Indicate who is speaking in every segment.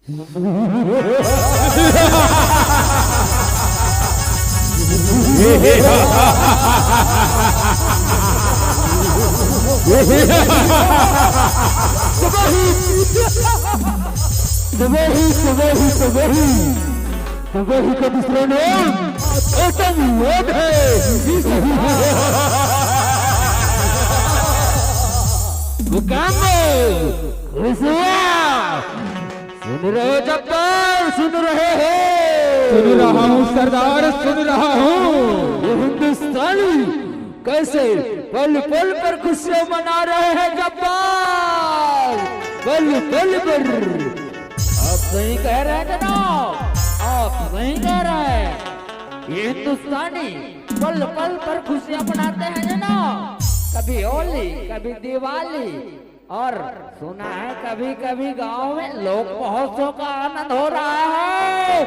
Speaker 1: वही का दूसरा नाम आतंकवाद है। सुन रहे हो जब्बार, सुन रहे हो?
Speaker 2: सुन रहा हूँ सरदार, सुन रहा हूँ।
Speaker 1: ये हिंदुस्तानी कैसे पल पल पर खुशियां मना रहे हैं जब्बार, पल पल पर। आप सही कह रहे हैं जनाब, आप सही कह रहे हैं। ये हिंदुस्तानी पल पल पर खुशियां मनाते हैं जनाब। कभी होली, कभी दिवाली, और सुना है कभी कभी गांव में लोक महोत्सव का आनंद हो रहा है।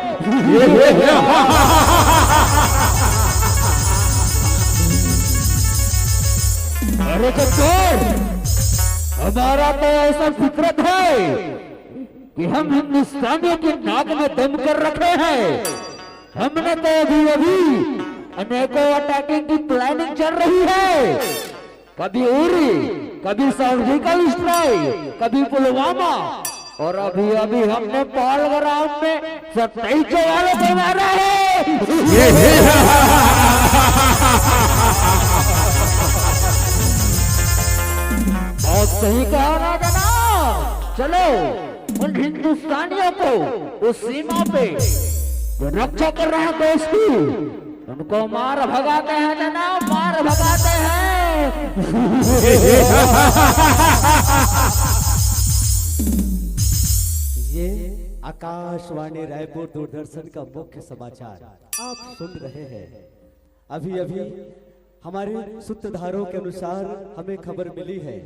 Speaker 1: अरे चकोर, हमारा तो ऐसा फितरत है कि हम हिंदुस्तानियों की नाक में दम कर रखे हैं। हमने तो अभी अभी अनेकों अटैकिंग की प्लानिंग चल रही है। कभी उरी, कभी सर्जिकल स्ट्राइक, कभी पुलवामा, और अभी अभी हमने पालग्राम में 27 जवानों को मारा है। और सही कहा ना जनाब। चलो उन हिंदुस्तानियों को उस सीमा पे जो रक्षा कर रहे हैं देश की, उनको मार भगाते हैं जनाब, मार भगाते हैं।
Speaker 3: ये आकाशवाणी रायपुर दूरदर्शन का मुख्य समाचार आप सुन रहे हैं। अभी अभी हमारे सूत्रधारों के अनुसार हमें खबर मिली है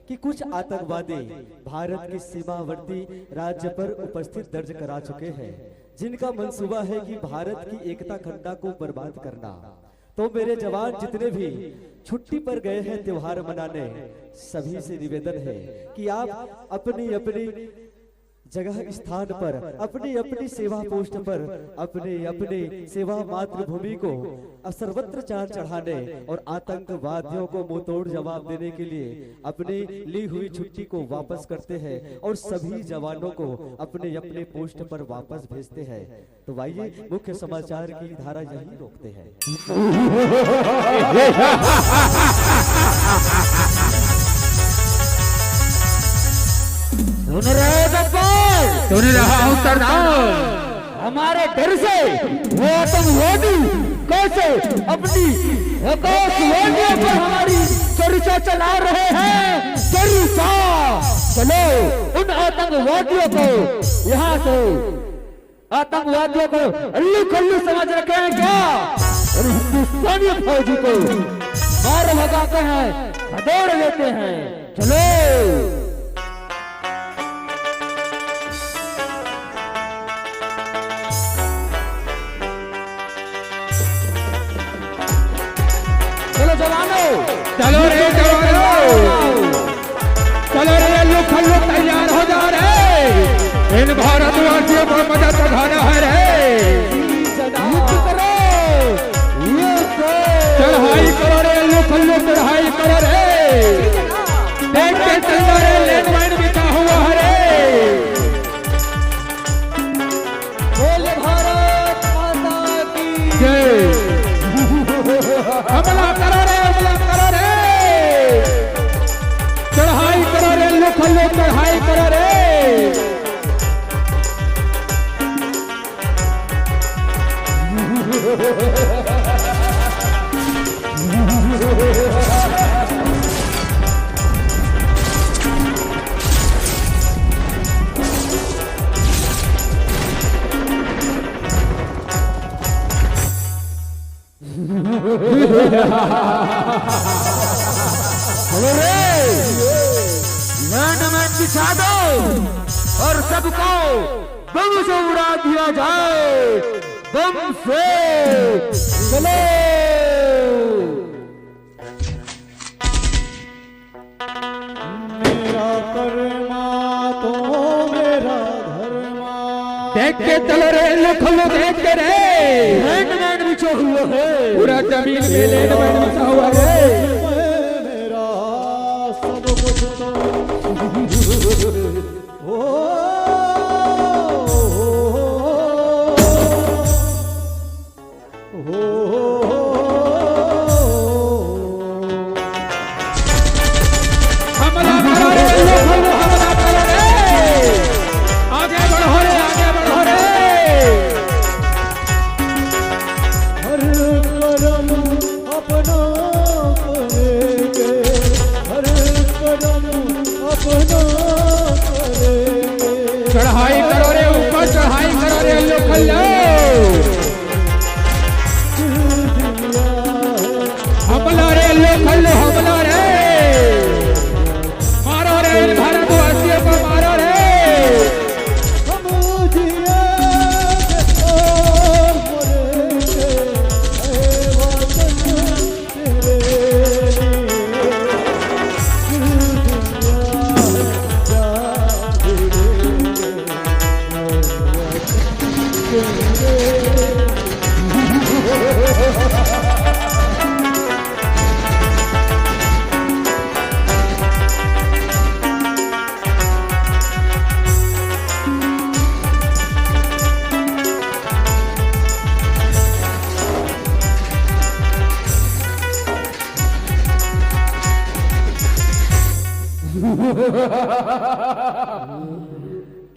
Speaker 3: कि कुछ आतंकवादी भारत की सीमावर्ती राज्य पर उपस्थित दर्ज करा चुके हैं, जिनका मंसूबा है कि भारत की एकता अखंडता को बर्बाद करना। तो मेरे जवान जितने भी छुट्टी पर गए हैं त्योहार मनाने, सभी से निवेदन है कि आप अपनी अपनी जगह स्थान पर, अपनी अपनी सेवा पोस्ट पर, अपने अपने सेवा मातृभूमि को सर्वत्र चांद चढ़ाने और आतंकवादियों को मुंहतोड़ जवाब देने के लिए अपनी ली हुई छुट्टी को वापस करते हैं और सभी जवानों को अपने अपने पोस्ट पर वापस भेजते हैं। तो आइए मुख्य समाचार की धारा यही रोकते हैं।
Speaker 1: सुन रहे जब्बार,
Speaker 2: सुन रहा हूँ सरदार।
Speaker 1: हमारे डर से वो आतंकवादी कैसे अपनी आकाशवाणियों पर हमारी चर्चा चला रहे हैं। चर्चा चलो उन आतंकवादियों को यहाँ से, आतंकवादियों को अल्लू खल्लू समझ रखे हैं क्या, और हिंदुस्तानी फौजी को मार भगाते हैं, हदौड़ लेते हैं। चलो जवानों,
Speaker 2: चलो रे जवानों, चलो रे अल्लू खल्लू तैयार हो जा रहे। इन भारतवासियों को मदद उठाना है रे। चढ़ाई करो रे अल्लू खल्लू, चढ़ाई करो रे। देख के चलना रे, लैंडमाइन बिछा हुआ है रे।
Speaker 1: बोल भारत माता की
Speaker 2: जय। हमला करो रे, हमला करो रे। चढ़ाई करो रे अल्लू खल्लू, चढ़ाई करो रे।
Speaker 1: लैंडमाइन बिछा दो और सबको बम से उड़ा दिया जाए, बम से। चलो
Speaker 3: मेरा कर्मा तो मेरा धर्मा,
Speaker 2: देख के चलो रे लखलो देख के रे
Speaker 1: लैंडमैन बिछा हुआ है
Speaker 2: पूरा जमीन में लैंडमैन बिछा हुआ है
Speaker 3: मेरा सब कुछ तो
Speaker 2: हमला करो रे लखलो हमला करो रे आगे बढ़ो रे
Speaker 3: हर कदम अपना करेंगे, हर कदम अपना करेंगे।
Speaker 2: चढ़ाई करो रे ऊपर चढ़ाई करो रे लखलो हमला रे लखलो हमला रे मारो रे भारतवासियों को मारो रे
Speaker 3: हम जिएंगे और मरेंगे, ऐ वतन तेरे लिए।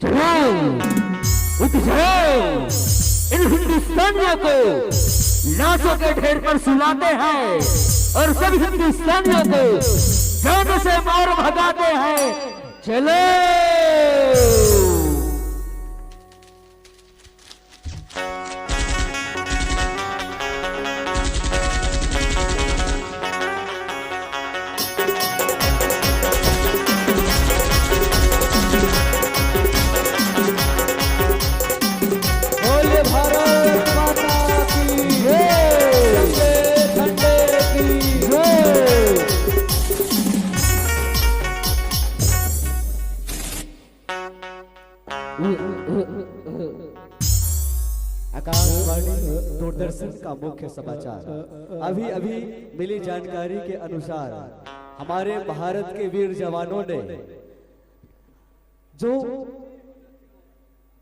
Speaker 1: चढ़ाओ, उठ जाओ, इन हिंदुस्तानियों को लाशों के ढेर पर सुलाते हैं और सब हिंदुस्तानियों को जान से मार भगाते हैं। चलो
Speaker 3: बोले भारत माता की जय, झंडे की जय। आकाशवाणी दूरदर्शन का मुख्य समाचार। अभी अभी मिली जानकारी के अनुसार हमारे भारत के वीर जवानों ने जो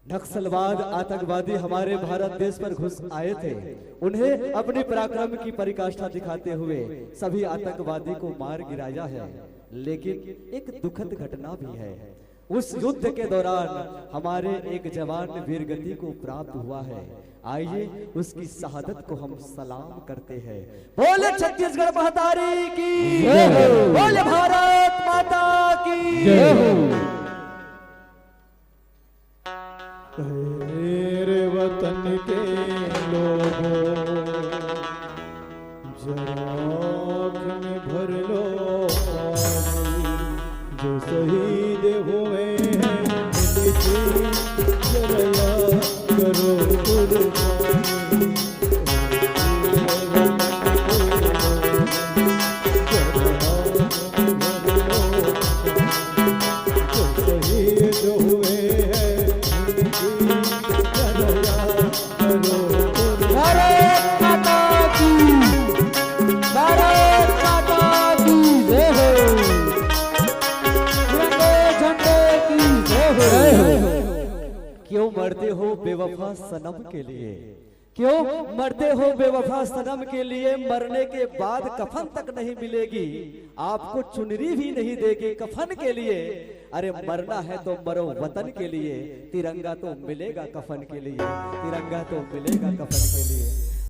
Speaker 3: नक्सलवाद आतंकवादी हमारे भारत देश पर घुस आए थे, उन्हें अपनी पराक्रम की परिकाष्ठा दिखाते हुए सभी आतंकवादी को मार गिराया है। लेकिन एक दुखद घटना भी है। उस युद्ध के दौरान हमारे एक जवान वीरगति को प्राप्त हुआ है। आइए उसकी शहादत को हम सलाम करते हैं। बोले छत्तीसगढ़ महतारी की
Speaker 1: जय हो।
Speaker 3: बोले भारत माता की
Speaker 2: जय हो।
Speaker 3: मेरे वतन के लोगों जरा आँख में भर लो पानी, जो शहीद हुए हैं इनकी जरा याद करो कुर्बानी।
Speaker 1: भारत माता की, भारत माता की जय हो, तिरंगे झंडे की जय हो।
Speaker 3: क्यों मरते हो बेवफा सनम के लिए, क्यों मरते हो बेवफा सनम के लिए। मरने के बाद कफन तक नहीं मिलेगी, आपको चुनरी भी नहीं देगी कफन के लिए। अरे मरना है तो मरो वतन के लिए, तिरंगा तो मिलेगा कफन के लिए, तिरंगा तो मिलेगा कफन के लिए।